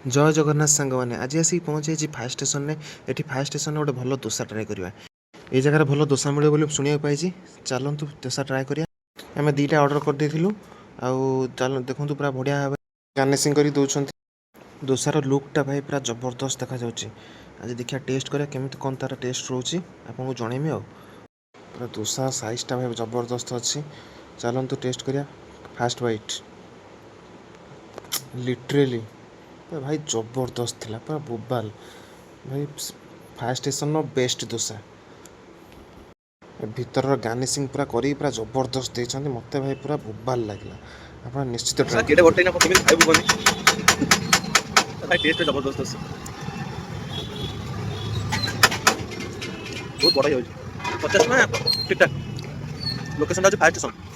जय जगन्नाथ सांग मैंने आज आसिक पहुँचे फायर स्टेशन में। ये फायर स्टेशन गोटे भल दोसा ट्राए करवा। ये जगह भल दोसा मिले बोली शुणा पाई। चलतु दोसा ट्राए करिया। आम दीटा ऑर्डर कर देथिलु। चल देखु पूरा बढ़िया भाव गार्निशिंग कर दौरान। दोसार लुकटा भाई पूरा जबरदस्त देखा जाउछि। आज देखिया टेस्ट करिया केमिति कोन तार टेस्ट रोची आपको जनइमी। आ पूरा दोसा साइजटा भाई जबरदस्त अच्छी। चलतु टेस्ट करिया। फास्ट बाइट लिटरेली भाई जबरदस्त थिला पूरा बोबाल भाई। फायर स्टेशन बेस्ट दोसा भीतर गार्निशिंग पूरा करी पूरा जबरदस्त देछंती। मते भाई पूरा बोबाल लागला। आप निश्चित ट्राई केटे गोटे ना केमिति खाइबु कोनी भाई टेस्ट जबरदस्त अछि। बहुत बड़ा हो 50 ना ठीक ठाक। Location fire station.